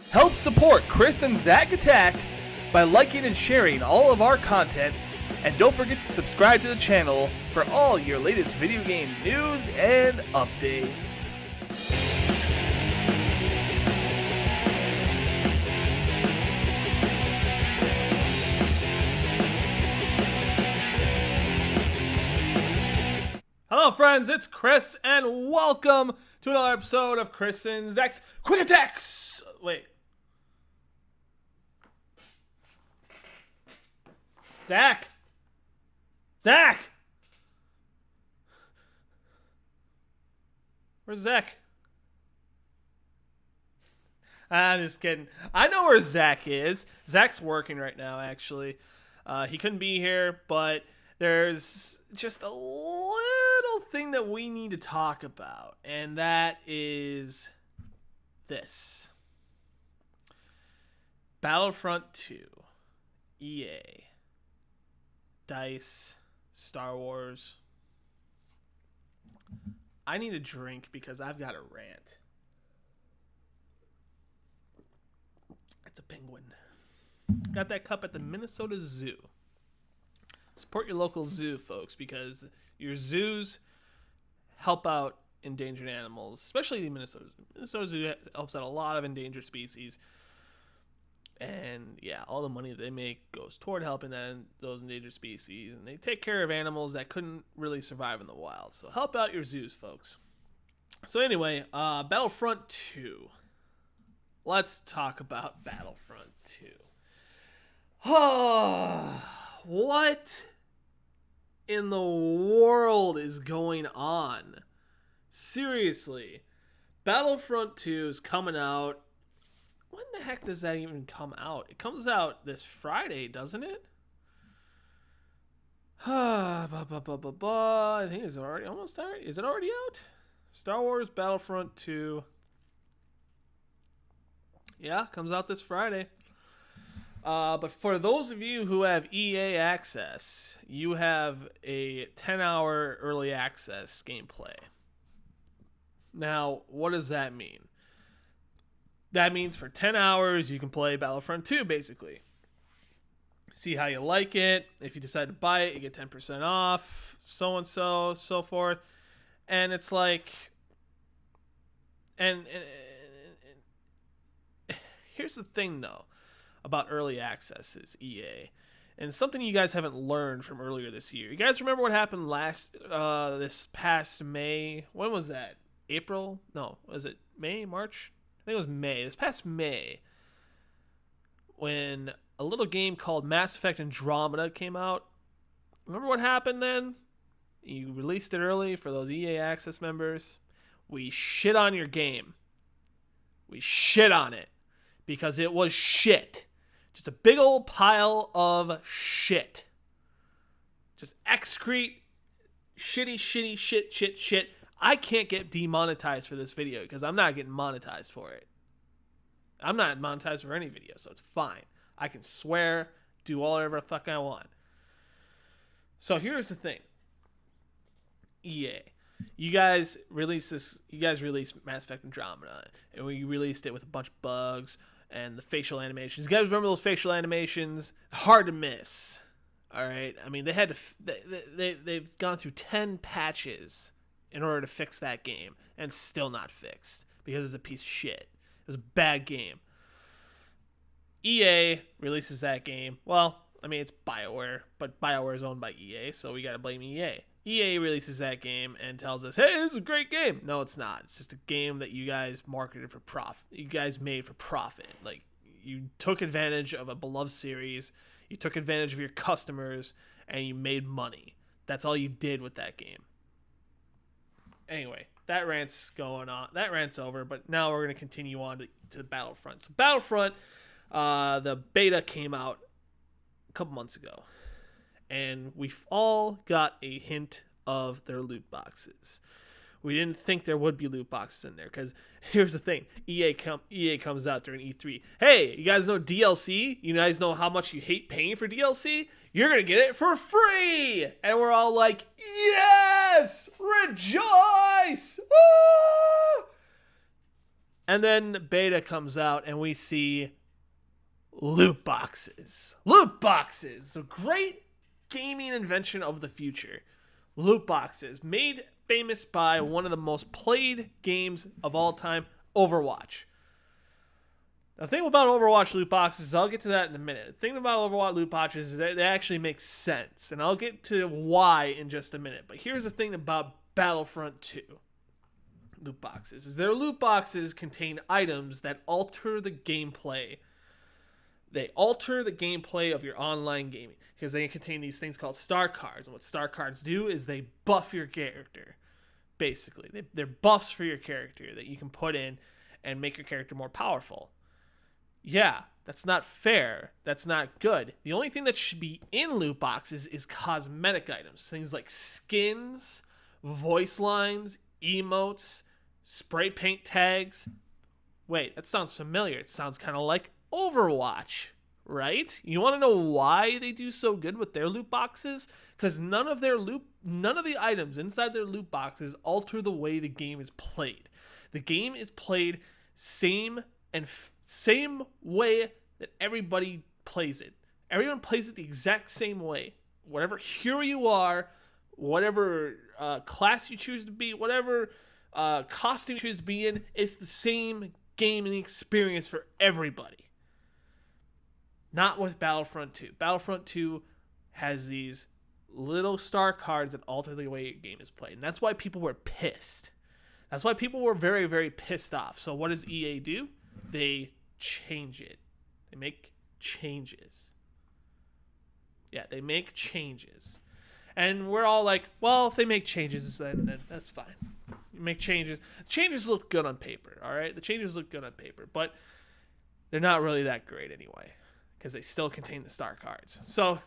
Help support Chris and Zach Attack by liking and sharing all of our content, and don't forget to subscribe to the channel for all your latest video game news and updates. Hello friends, it's Chris, and welcome to another episode of Chris and Zach's Quick Attacks! Wait. Zach! Zach! Where's Zach? I'm just kidding. I know where Zach is. Zach's working right now, actually. He couldn't be here, but there's just a little thing that we need to talk about, and that is this. Battlefront 2, EA, DICE, Star Wars. I need a drink because I've got a rant. It's a penguin. Got that cup at the Minnesota Zoo. Support your local zoo, folks, because your zoos help out endangered animals, especially the Minnesota Zoo. Minnesota Zoo helps out a lot of endangered species. And yeah, all the money that they make goes toward helping those endangered species, and they take care of animals that couldn't really survive in the wild. So help out your zoos, folks. So anyway, Battlefront 2. Let's talk about Battlefront 2. What in the world is going on? Seriously, Battlefront 2 is coming out. When the heck does that even come out? It comes out this Friday, doesn't it? I think it's already almost out. Is it already out? Star Wars Battlefront 2. Yeah, comes out this Friday. But for those of you who have EA access, you have a 10-hour early access gameplay. Now, what does that mean? That means for 10 hours, you can play Battlefront 2, basically. See how you like it. If you decide to buy it, you get 10% off, so-and-so, so forth. And it's like... And here's the thing, though, about early access is EA. And something you guys haven't learned from earlier this year. You guys remember what happened this past May? When was that? April? No, was it May, March? I think it was May. This past May, when a little game called Mass Effect Andromeda came out. Remember what happened then? You released it early for those EA Access members. We shit on your game. We shit on it because it was shit. Just a big old pile of shit. Just excrete, shitty, shit. I can't get demonetized for this video because I'm not getting monetized for it. I'm not monetized for any video, so it's fine. I can swear, do whatever the fuck I want. So here's the thing. EA. You guys released Mass Effect Andromeda, and we released it with a bunch of bugs and the facial animations. You guys remember those facial animations? Hard to miss. All right? I mean, they've gone through 10 patches in order to fix that game, and still not fixed because it's a piece of shit. It was a bad game. EA releases that game. Well, I mean, it's BioWare, but BioWare is owned by EA, so we got to blame EA. EA releases that game and tells us, hey, this is a great game. No, it's not. It's just a game that you guys marketed for profit. You guys made for profit. Like, you took advantage of a beloved series, you took advantage of your customers, and you made money. That's all you did with that game. Anyway, that rant's going on. That rant's over, but now we're going to continue on to Battlefront. So Battlefront, the beta came out a couple months ago, and we've all got a hint of their loot boxes. We didn't think there would be loot boxes in there because here's the thing. EA comes out during E3. Hey, you guys know DLC? You guys know how much you hate paying for DLC? You're going to get it for free. And we're all like, yes, rejoice. Ah! And then beta comes out and we see loot boxes. Loot boxes! A great gaming invention of the future. Loot boxes. Made famous by one of the most played games of all time, Overwatch. The thing about Overwatch loot boxes, I'll get to that in a minute. The thing about Overwatch loot boxes is that they actually make sense. And I'll get to why in just a minute. But here's the thing about Battlefront 2. Loot boxes. Is their loot boxes contain items that alter the gameplay. They alter the gameplay of your online gaming. Because they contain these things called star cards. And what star cards do is they buff your character. Basically. They're buffs for your character that you can put in and make your character more powerful. Yeah, that's not fair. That's not good. The only thing that should be in loot boxes is cosmetic items. Things like skins, voice lines, emotes, spray paint tags. Wait, that sounds familiar. It sounds kind of like Overwatch, right? You want to know why they do so good with their loot boxes? Because none of the items inside their loot boxes alter the way the game is played. The game is played same way that everybody plays it. Everyone plays it the exact same way. Whatever hero you are, whatever class you choose to be, whatever costume you choose to be in, it's the same gaming experience for everybody. Not with Battlefront 2. Battlefront 2 has these little star cards that alter the way your game is played. And that's why people were pissed. That's why people were very, very pissed off. So what does EA do? They change it. They make changes. Yeah, they make changes. And we're all like, well, if they make changes, then that's fine. You make changes. Changes look good on paper, all right? The changes look good on paper, but they're not really that great anyway because they still contain the star cards. So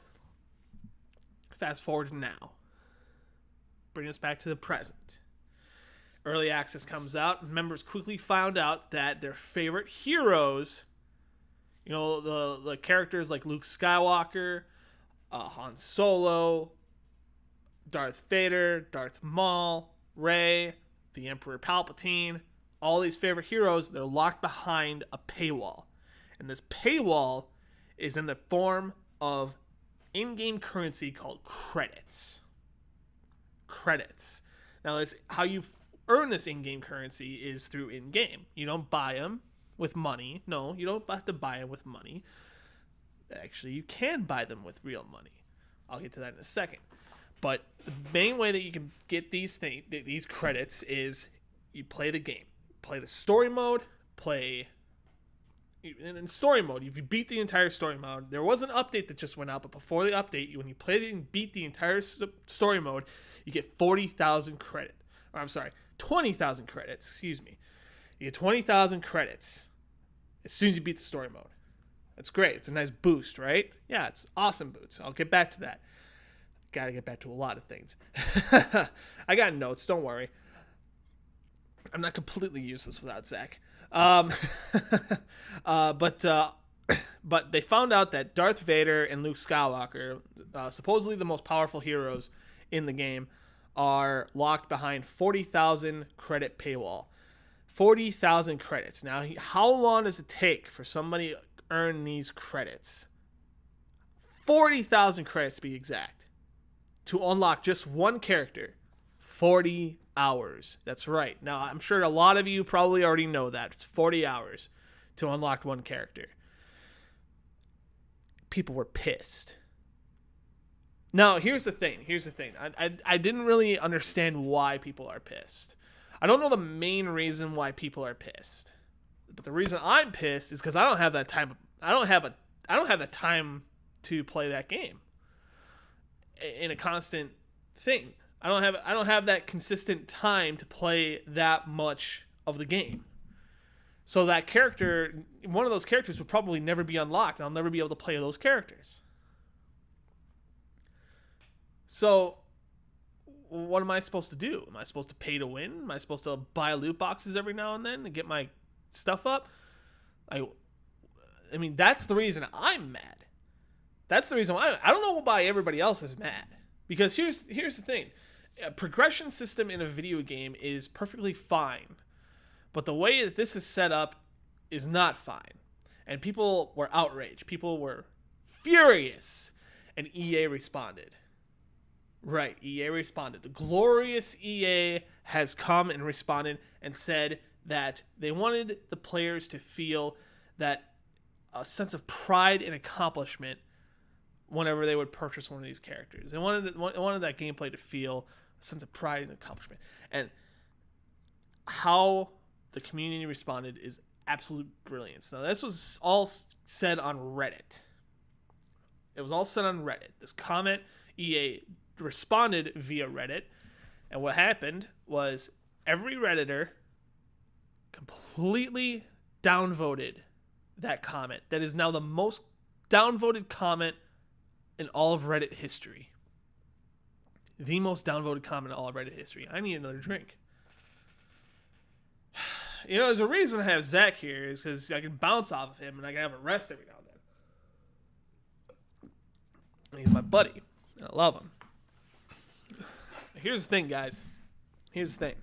fast forward to now. Bring us back to the present. Early access comes out. Members quickly found out that their favorite heroes, you know, the characters like Luke Skywalker, Han Solo, Darth Vader, Darth Maul, Rey, the Emperor Palpatine, all these favorite heroes, they're locked behind a paywall. And this paywall is in the form of in-game currency called credits. Credits. Now, this how you earn this in-game currency is through in-game. You don't buy them with money. No, you don't have to buy them with money. Actually, you can buy them with real money. I'll get to that in a second. But the main way that you can get these credits is you play the game. Play the story mode, in story mode, if you beat the entire story mode, there was an update that just went out, but before the update, when you play and beat the entire story mode, you get 40,000 credit. Or I'm sorry, 20,000 credits, excuse me. You get 20,000 credits as soon as you beat the story mode. That's great. It's a nice boost, right? Yeah, it's awesome boost. I'll get back to that. Got to get back to a lot of things. I got notes, don't worry. I'm not completely useless without Zach. But they found out that Darth Vader and Luke Skywalker, supposedly the most powerful heroes in the game, are locked behind 40,000 credit paywall. 40,000 credits. Now, how long does it take for somebody to earn these credits? 40,000 credits to be exact. To unlock just one character. 40 hours. That's right. Now, I'm sure a lot of you probably already know that. It's 40 hours to unlock one character. People were pissed. Now, here's the thing. I didn't really understand why people are pissed. I don't know the main reason why people are pissed. But the reason I'm pissed is because I don't have that time. I don't have the time to play that game in a constant thing. I don't have that consistent time to play that much of the game. So that character, one of those characters would probably never be unlocked, and I'll never be able to play those characters. So what am I supposed to do? Am I supposed to pay to win? Am I supposed to buy loot boxes every now and then to get my stuff up? I mean, that's the reason I'm mad. That's the reason why I don't know why everybody else is mad. Because here's the thing. A progression system in a video game is perfectly fine. But the way that this is set up is not fine. And people were outraged. People were furious. And EA responded. Right, EA responded. The glorious EA has come and responded and said that they wanted the players to feel that a sense of pride and accomplishment whenever they would purchase one of these characters. They wanted that gameplay to feel a sense of pride and accomplishment. And how the community responded is absolute brilliance. Now, this was all said on Reddit. It was all said on Reddit. This comment, EA responded via Reddit, and what happened was every Redditor completely downvoted that comment. That is now the most downvoted comment in all of Reddit history. The most downvoted comment in all of Reddit history. I need another drink. You know, there's a reason I have Zach here, is because I can bounce off of him and I can have a rest every now and then. He's my buddy, and I love him. Here's the thing, guys. Here's the thing.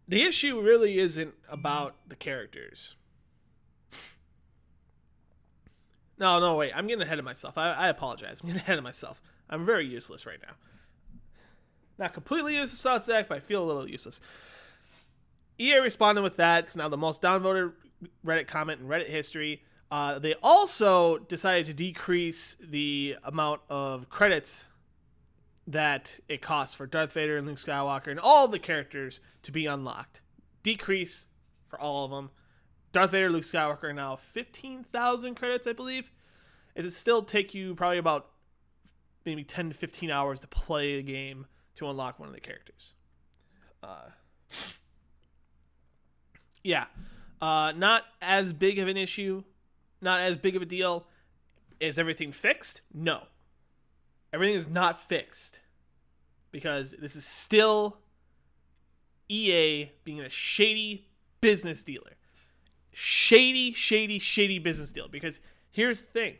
The issue really isn't about the characters. No, wait. I'm getting ahead of myself. I apologize. I'm getting ahead of myself. I'm very useless right now. Not completely useless without Zach, but I feel a little useless. EA responded with that. It's now the most downvoted Reddit comment in Reddit history. They also decided to decrease the amount of credits that it costs for Darth Vader and Luke Skywalker and all the characters to be unlocked. Decrease for all of them. Darth Vader, Luke Skywalker are now 15,000 credits, I believe. It'll still take you probably about maybe 10 to 15 hours to play a game to unlock one of the characters. Not as big of an issue. Not as big of a deal. Is everything fixed? No. Everything is not fixed. Because this is still EA being a shady business dealer. Shady business deal. Because here's the thing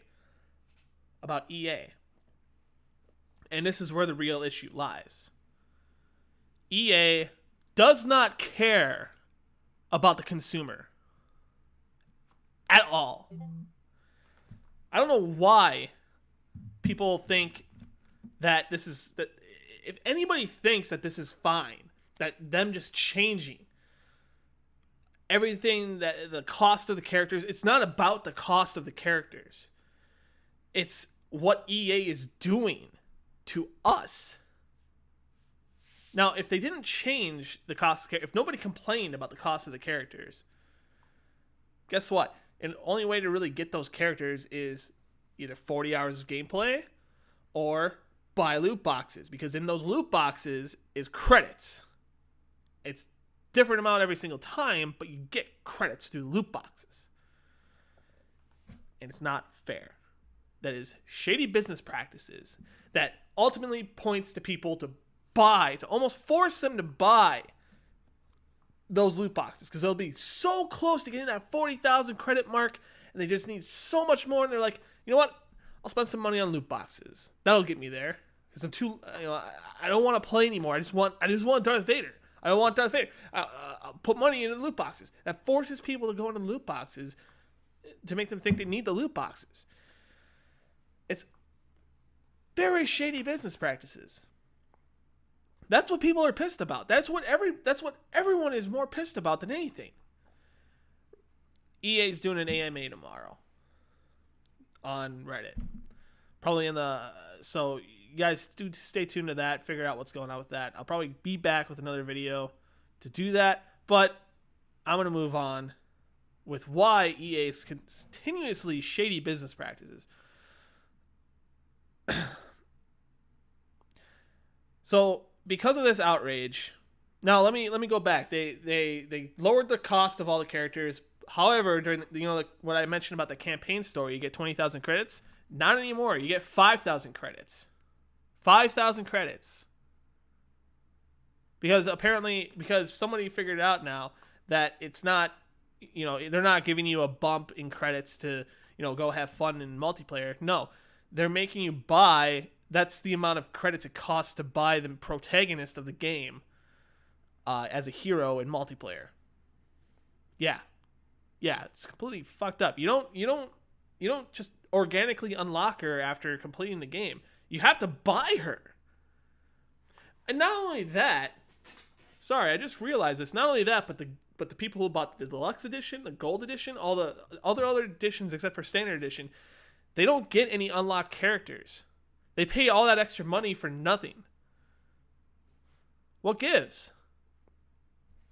about EA. And this is where the real issue lies. EA does not care about the consumer. At all. I don't know why people think that this is... that. If anybody thinks that this is fine, that them just changing everything, that the cost of the characters, it's not about the cost of the characters. It's what EA is doing to us. Now, if they didn't change the cost, if nobody complained about the cost of the characters, guess what? And the only way to really get those characters is either 40 hours of gameplay or buy loot boxes, because in those loot boxes is credits. It's different amount every single time, but you get credits through loot boxes. And it's not fair. That is shady business practices that ultimately points to people to buy, to almost force them to buy those loot boxes, because they'll be so close to getting that 40,000 credit mark, and they just need so much more, and they're like, you know what? I'll spend some money on loot boxes. That'll get me there, because I'm too, I don't want to play anymore. I just want Darth Vader. I don't want Darth Vader. I'll put money into loot boxes. That forces people to go into loot boxes to make them think they need the loot boxes. It's very shady business practices. That's what people are pissed about. That's what everyone is more pissed about than anything. EA's doing an AMA tomorrow on Reddit. Probably so you guys do stay tuned to that, figure out what's going on with that. I'll probably be back with another video to do that, but I'm going to move on with why EA's continuously shady business practices. So, because of this outrage, now let me go back. They lowered the cost of all the characters. However, during what I mentioned about the campaign story, you get 20,000 credits. Not anymore. You get 5,000 credits. 5,000 credits. Because somebody figured out now that it's not, they're not giving you a bump in credits to, go have fun in multiplayer. No, they're making you buy. That's the amount of credits it costs to buy the protagonist of the game. as a hero in multiplayer. Yeah, it's completely fucked up. You don't just organically unlock her after completing the game. You have to buy her. And not only that, sorry, I just realized this. Not only that, but the people who bought the deluxe edition, the gold edition, all the other editions except for standard edition, they don't get any unlocked characters. They pay all that extra money for nothing. What gives?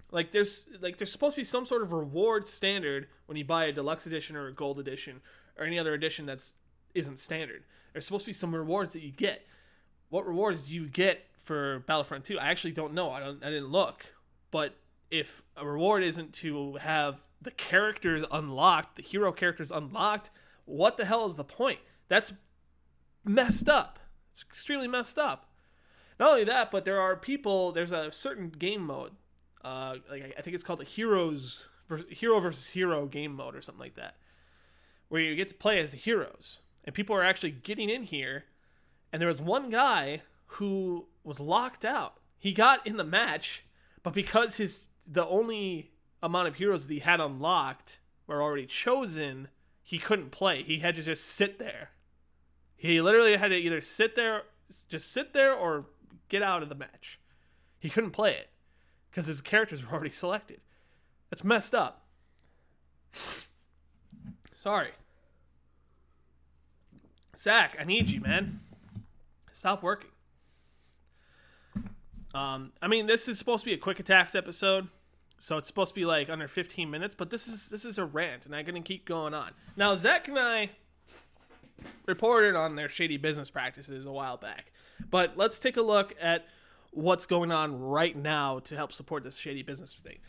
Like there's supposed to be some sort of reward standard when you buy a deluxe edition or a gold edition or any other edition that's isn't standard. There's supposed to be some rewards that you get. What rewards do you get for Battlefront 2? I actually don't know. I didn't look. But if a reward isn't to have the characters unlocked, the hero characters unlocked, what the hell is the point? That's messed up. It's extremely messed up. Not only that, but there's a certain game mode. Like I think it's called the hero versus hero game mode or something like that, where you get to play as the heroes, and people are actually getting in here. And there was one guy who was locked out. He got in the match, but because the only amount of heroes that he had unlocked were already chosen, he couldn't play. He had to just sit there. He literally had to either sit there or get out of the match. He couldn't play it because his characters were already selected. That's messed up. Sorry. Zach, I need you, man. Stop working. I mean, this is supposed to be a quick attacks episode, so it's supposed to be like under 15 minutes, but this is a rant, and I'm going to keep going on. Now, Zach and I reported on their shady business practices a while back, but let's take a look at what's going on right now to help support this shady business thing.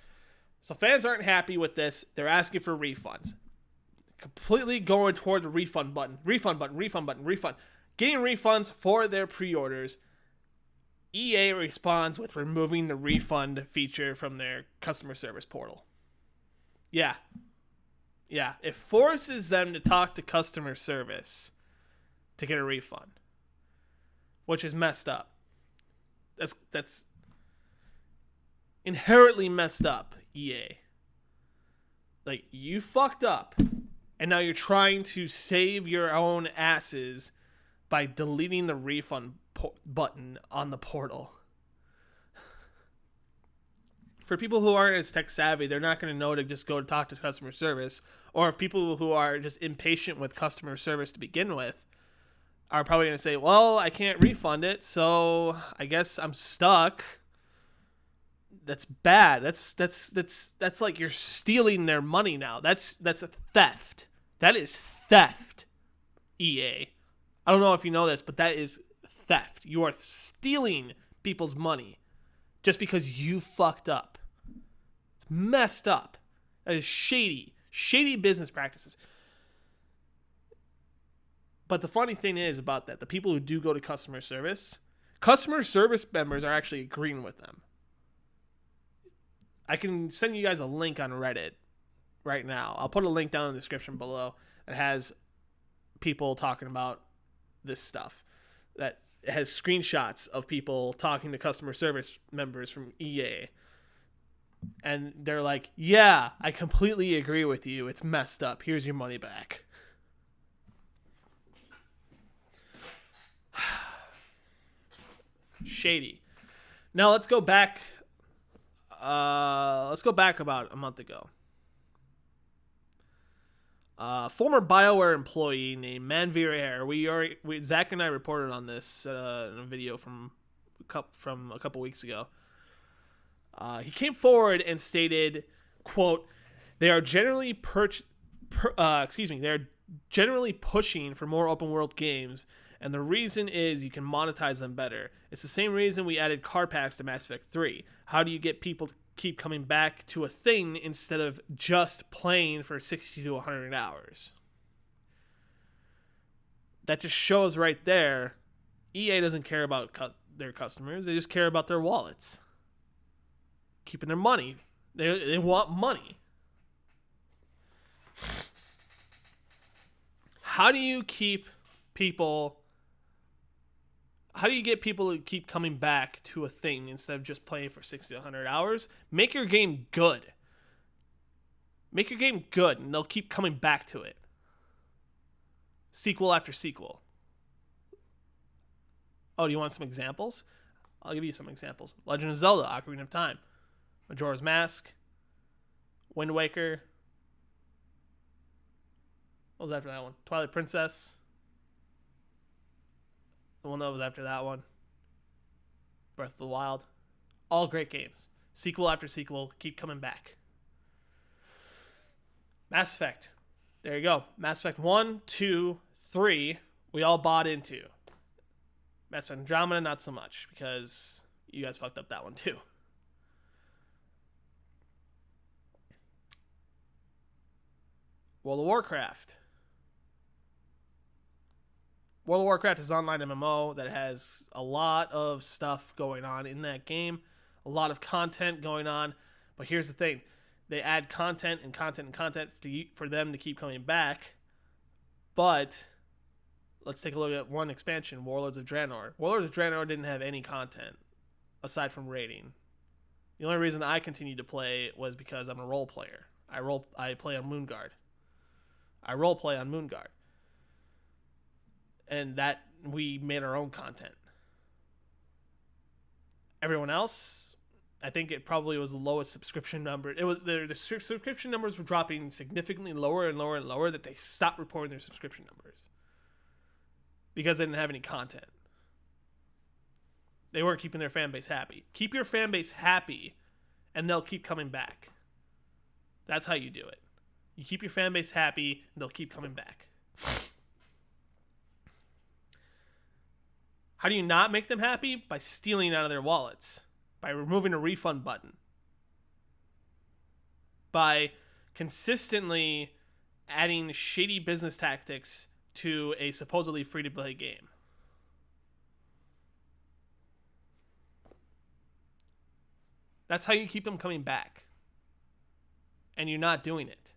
So fans aren't happy with this. They're asking for refunds. Completely going toward the refund button. Getting refunds for their pre-orders. EA responds with removing the refund feature from their customer service portal. Yeah. It forces them to talk to customer service to get a refund, which is messed up. That's inherently messed up, EA. Like, you fucked up, and now you're trying to save your own asses by deleting the refund button on the portal. For people who aren't as tech savvy, they're not going to know to just go talk to customer service. Or if people who are just impatient with customer service to begin with are probably going to say, well, I can't refund it, so I guess I'm stuck. That's bad. That's like you're stealing their money now. That's a theft. That is theft, EA. I don't know if you know this, but that is theft. You are stealing people's money just because you fucked up. It's messed up. That is shady business practices. But the funny thing is about that, the people who do go to customer service members are actually agreeing with them. I can send you guys a link on Reddit right now. I'll put a link down in the description below that has people talking about this stuff. That has screenshots of people talking to customer service members from EA. And they're like, yeah, I completely agree with you. It's messed up. Here's your money back. Shady. Now let's go back. About a month ago. Former BioWare employee named Manveer, Zach and I reported on this in a video from a couple weeks ago. He came forward and stated, quote, they are generally pushing for more open world games, and the reason is you can monetize them better. It's the same reason we added car packs to Mass Effect 3. How do you get people to keep coming back to a thing instead of just playing for 60 to 100 hours? That just shows right there, EA doesn't care about their customers. They just care about their wallets. Keeping their money. They want money. How do you keep people How do you get people to keep coming back to a thing instead of just playing for 60 to 100 hours? Make your game good. Make your game good, and they'll keep coming back to it. Sequel after sequel. Oh, do you want some examples? I'll give you some examples. Legend of Zelda, Ocarina of Time, Majora's Mask, Wind Waker. What was after that one? Twilight Princess. The one that was after that one. Breath of the Wild. All great games. Sequel after sequel, keep coming back. Mass Effect. There you go. Mass Effect 1, 2, 3, we all bought into. Mass Effect Andromeda, not so much, because you guys fucked up that one too. World of Warcraft. World of Warcraft is an online MMO that has a lot of stuff going on in that game, a lot of content going on. But here's the thing. They add content and content and content for them to keep coming back. But let's take a look at one expansion, Warlords of Draenor. Warlords of Draenor didn't have any content aside from raiding. The only reason I continued to play was because I'm a role player. I play on Moonguard. I role play on Moonguard. And that we made our own content. Everyone else, I think it probably was the lowest subscription number. It was the subscription numbers were dropping significantly lower and lower and lower that they stopped reporting their subscription numbers because they didn't have any content. They weren't keeping their fan base happy. Keep your fan base happy, and they'll keep coming back. That's how you do it. You keep your fan base happy, and they'll keep coming back. How do you not make them happy? By stealing out of their wallets. By removing a refund button. By consistently adding shady business tactics to a supposedly free-to-play game. That's how you keep them coming back. And you're not doing it.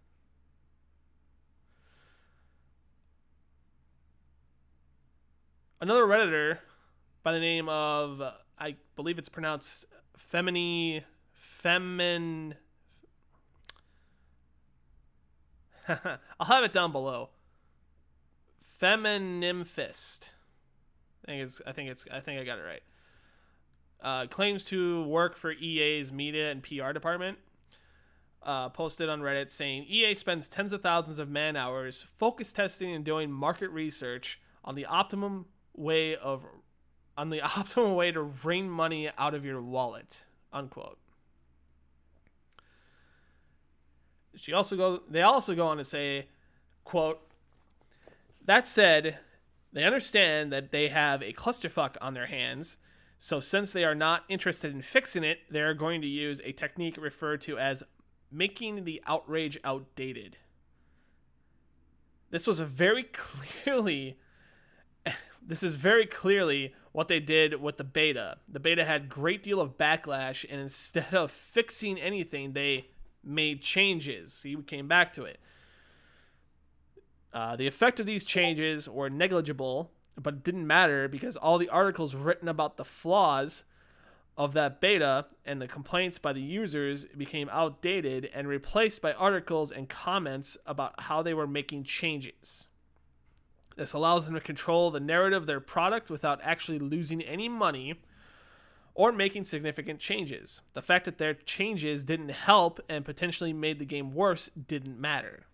Another Redditor by the name of, I believe it's pronounced Femin. I'll have it down below. Feminimfist. I think I got it right. Claims to work for EA's media and PR department. Posted on Reddit saying EA spends tens of thousands of man hours focus testing and doing market research on the optimum way to wring money out of your wallet, unquote. They also go on to say, quote, that said, they understand that they have a clusterfuck on their hands, so since they are not interested in fixing it, they are going to use a technique referred to as making the outrage outdated. This is very clearly what they did with the beta. The beta had great deal of backlash, and instead of fixing anything, they made changes. See, we came back to it. The effect of these changes were negligible, but it didn't matter because all the articles written about the flaws of that beta and the complaints by the users became outdated and replaced by articles and comments about how they were making changes. This allows them to control the narrative of their product without actually losing any money or making significant changes. The fact that their changes didn't help and potentially made the game worse didn't matter.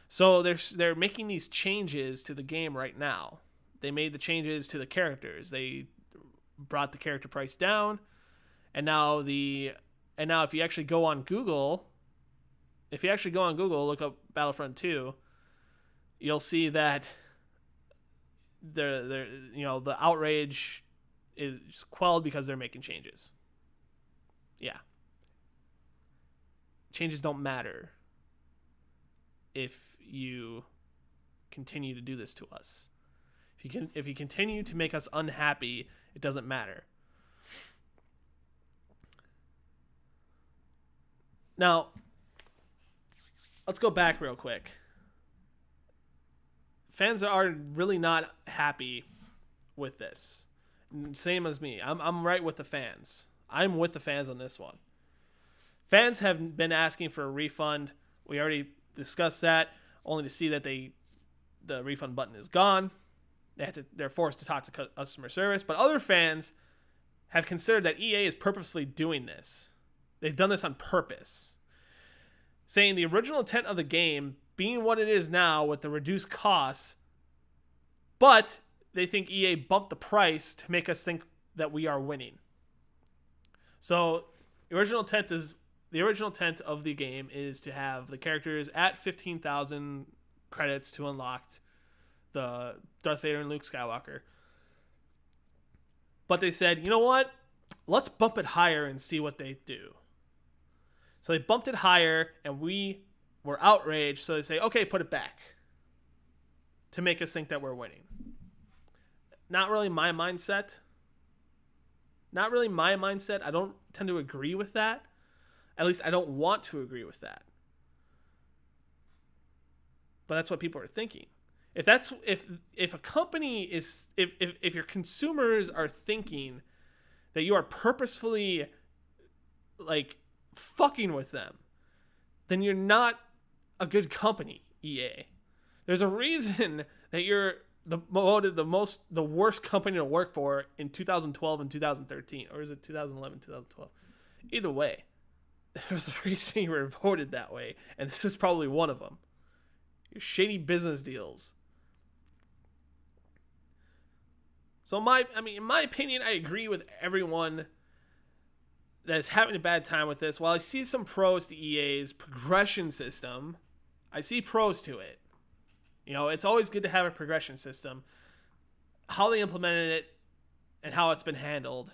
So they're making these changes to the game right now. They made the changes to the characters. They brought the character price down, and now if you actually go on Google, look up Battlefront 2, you'll see that the outrage is quelled because they're making changes. Yeah. Changes don't matter if you continue to do this to us. If you continue to make us unhappy, it doesn't matter. Now, let's go back real quick. Fans are really not happy with this. Same as me. I'm right with the fans. I'm with the fans on this one. Fans have been asking for a refund. We already discussed that, only to see that the refund button is gone. They're forced to talk to customer service. But other fans have considered that EA is purposefully doing this. They've done this on purpose, saying the original intent of the game being what it is now with the reduced costs, but they think EA bumped the price to make us think that we are winning. So the original intent of the game is to have the characters at 15,000 credits to unlock the Darth Vader and Luke Skywalker. But they said, you know what? Let's bump it higher and see what they do. So they bumped it higher, and we were outraged. So they say, okay, put it back, to make us think that we're winning. Not really my mindset. I don't tend to agree with that. At least I don't want to agree with that. But that's what people are thinking. If a company is, if your consumers are thinking that you are purposefully like fucking with them, then you're not a good company, EA. There's a reason that you're voted the worst company to work for in 2012 and 2013, or is it 2011, 2012? Either way, there's a reason you were voted that way, and this is probably one of them. Your shady business deals. So in my opinion, I agree with everyone that is having a bad time with this. While I see some pros to EA's progression system, I see pros to it. You know, it's always good to have a progression system. How they implemented it and how it's been handled,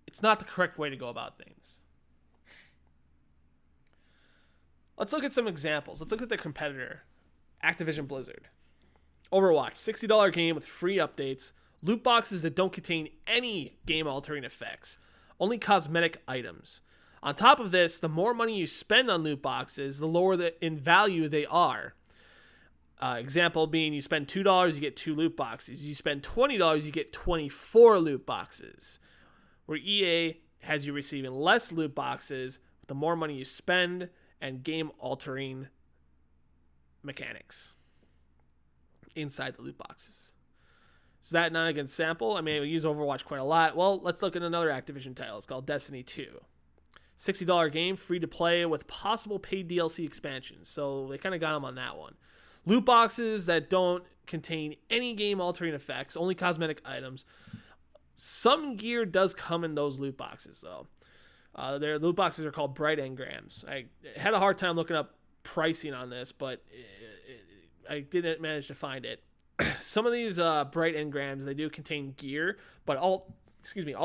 it's not the correct way to go about things. Let's look at some examples. Let's look at the competitor, Activision Blizzard. Overwatch, $60 game with free updates, loot boxes that don't contain any game-altering effects, only cosmetic items. On top of this, the more money you spend on loot boxes, the lower in value they are. Example being, you spend $2, you get 2 loot boxes. You spend $20, you get 24 loot boxes. Where EA has you receiving less loot boxes with the more money you spend and game-altering mechanics inside the loot boxes. Is that not a good sample? I mean, we use Overwatch quite a lot. Well, let's look at another Activision title. It's called Destiny 2. $60 game, free to play with possible paid DLC expansions. So they kind of got them on that one. Loot boxes that don't contain any game-altering effects, only cosmetic items. Some gear does come in those loot boxes, though. Their loot boxes are called bright engrams. I had a hard time looking up pricing on this, but I didn't manage to find it. Some of these bright engrams, they do contain gear, but all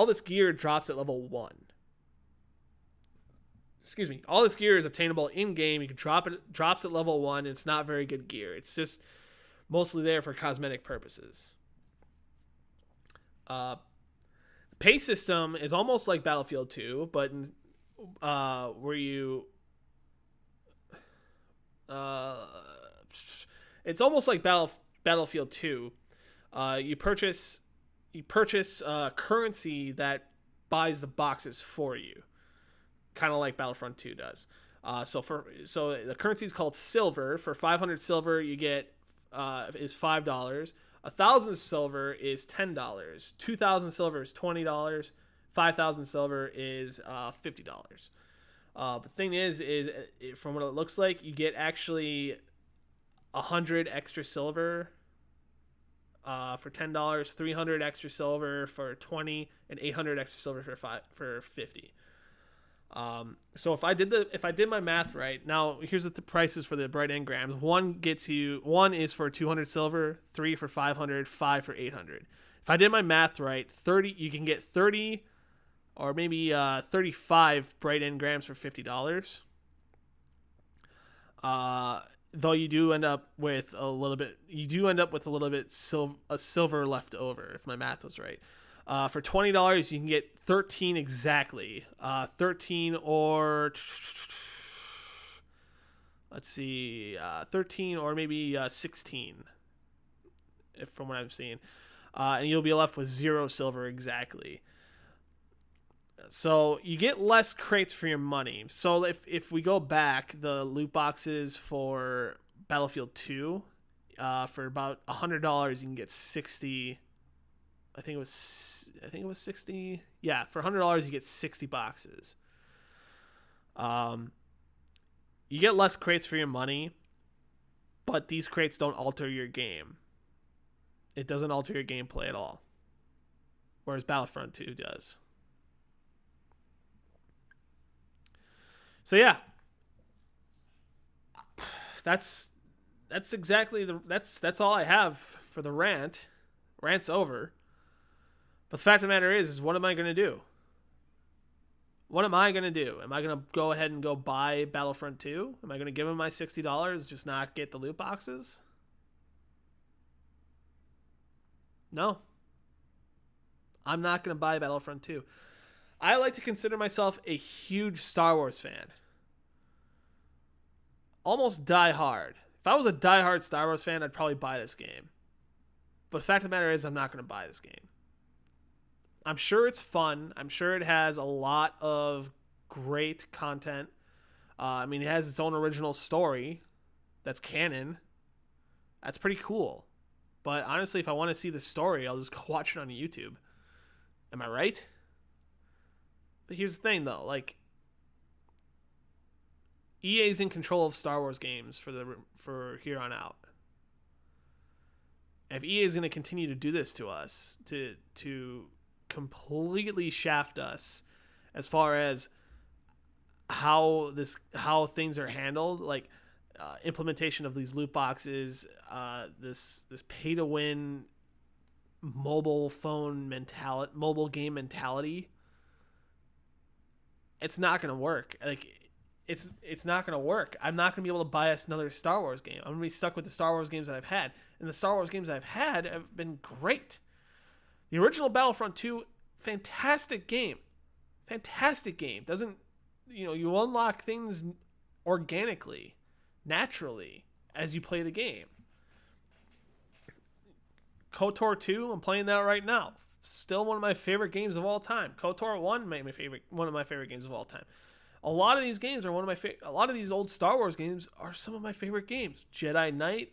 this gear drops at level 1. All this gear is obtainable in-game. You can drops at level 1, and it's not very good gear. It's just mostly there for cosmetic purposes. Pay system is almost like Battlefield 2, but where you it's almost like Battlefield 2. You purchase currency that buys the boxes for you, kind of like Battlefront 2 does. So the currency is called silver. For 500 silver, you get is $5. 1,000 silver is $10. 2,000 silver is $20. 5,000 silver is $50. The thing is from what it looks like, you get actually 100 extra silver for $10, 300 extra silver for $20, and 800 extra silver for $50. So if I did my math right, now here's the prices for the bright engrams. One is for 200 silver, 3 for 500, 5 for 800. If I did my math right, you can get 30 or maybe 35 bright engrams for $50. Though you do end up with a little bit silver left over, if my math was right. For $20, you can get 13 exactly. 13 or let's see, 13 or maybe 16. from what I'm seeing. And you'll be left with 0 silver exactly. So you get less crates for your money. So if we go back, the loot boxes for Battlefield 2, for about $100 you can get 60. I think it was 60. Yeah, for $100 you get 60 boxes. You get less crates for your money, but these crates don't alter your game. It doesn't alter your gameplay at all. Whereas Battlefront 2 does. So yeah. That's exactly that's all I have for the rant. Rant's over. But the fact of the matter is what am I going to do? What am I going to do? Am I going to go ahead and go buy Battlefront 2? Am I going to give him my $60, just not get the loot boxes? No. I'm not going to buy Battlefront 2. I like to consider myself a huge Star Wars fan. Almost die hard. If I was a die-hard Star Wars fan, I'd probably buy this game. But the fact of the matter is I'm not going to buy this game. I'm sure it's fun. I'm sure it has a lot of great content. I mean, it has its own original story that's canon. That's pretty cool. But honestly, if I want to see the story, I'll just go watch it on YouTube. Am I right? But here's the thing, though. Like, EA's in control of Star Wars games for here on out. If EA is going to continue to do this to us, to completely shaft us as far as how things are handled, like implementation of these loot boxes, this pay to win mobile game mentality, it's not going to work. Like it's not going to work. I'm not going to be able to buy us another Star Wars game. I'm going to be stuck with the Star Wars games that I've had, and the Star Wars games I've had have been great. The original Battlefront 2, fantastic game. Fantastic game. Doesn't, you unlock things organically, naturally, as you play the game. KOTOR 2, I'm playing that right now. Still one of my favorite games of all time. KOTOR 1, one of my favorite games of all time. A lot of these games are a lot of these old Star Wars games are some of my favorite games. Jedi Knight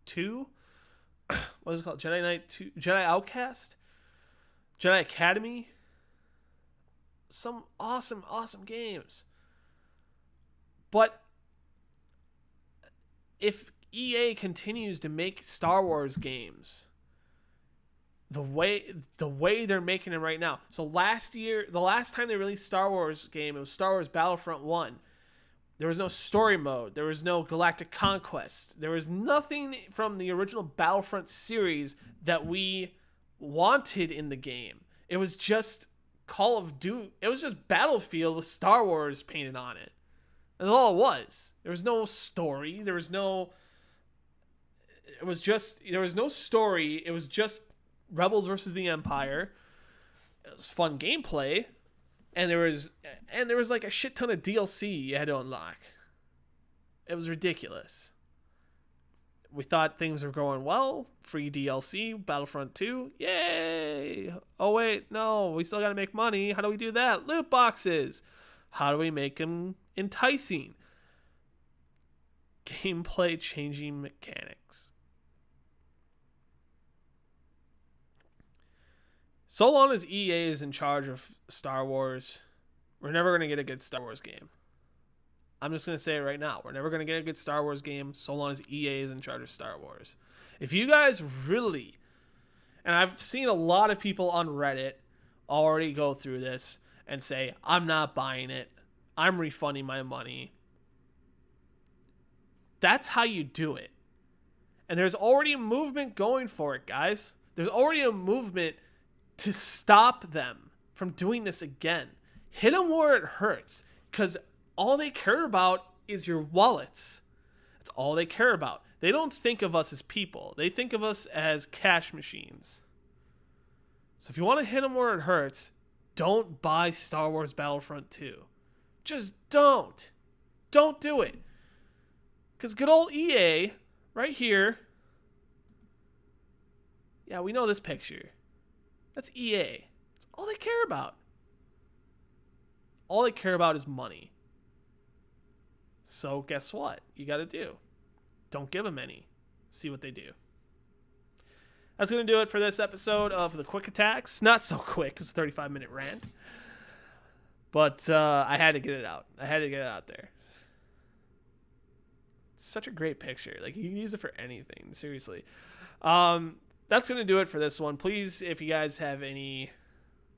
2, what is it called? Jedi Knight 2, Jedi Outcast, Jedi Academy. Some awesome games. But if EA continues to make Star Wars games the way they're making them right now. So the last time they released Star Wars game, it was Star Wars Battlefront 1. There was no story mode. There was no Galactic Conquest. There was nothing from the original Battlefront series that we wanted in the game. It was just Call of Duty. It was just Battlefield with Star Wars painted on it. That's all it was. There was no story. There was no story. It was just Rebels versus the Empire. It was fun gameplay. And there was like a shit ton of DLC you had to unlock. It was ridiculous. We thought things were going well. Free DLC, Battlefront 2. Yay! Oh wait, no, we still gotta make money. How do we do that? Loot boxes. How do we make them enticing? Gameplay changing mechanics. So long as EA is in charge of Star Wars, we're never going to get a good Star Wars game. I'm just going to say it right now. We're never going to get a good Star Wars game so long as EA is in charge of Star Wars. If you guys really, and I've seen a lot of people on Reddit already go through this and say, I'm not buying it. I'm refunding my money. That's how you do it. And there's already a movement going for it, guys. There's already a movement to stop them from doing this again. Hit them where it hurts, because all they care about is your wallets. That's all they care about. They don't think of us as people. They think of us as cash machines. So if you want to hit them where it hurts, don't buy Star Wars Battlefront 2. Just don't. Don't do it. Because good old EA, right here, Yeah, we know this picture. That's EA. That's all they care about. All they care about is money. So guess what? You got to do. Don't give them any. See what they do. That's going to do it for this episode of the Quick Attacks. Not so quick. It was a 35-minute rant. But I had to get it out. I had to get it out there. It's such a great picture. Like, you can use it for anything. Seriously. That's going to do it for this one. Please, if you guys have any...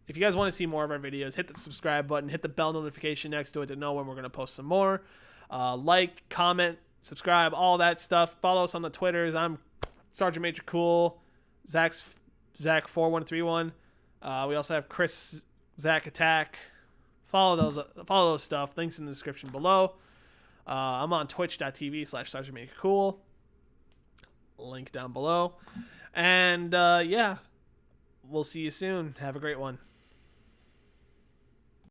If you guys want to see more of our videos, hit the subscribe button. Hit the bell notification next to it to know when we're going to post some more. Like, comment, subscribe, all that stuff. Follow us on the Twitters. I'm Sergeant Major Cool. Zach 4131. We also have Chris Zach Attack. Follow those stuff. Links in the description below. I'm on twitch.tv/Sergeant Major Cool. Link down below. And yeah, we'll see you soon. Have a great one.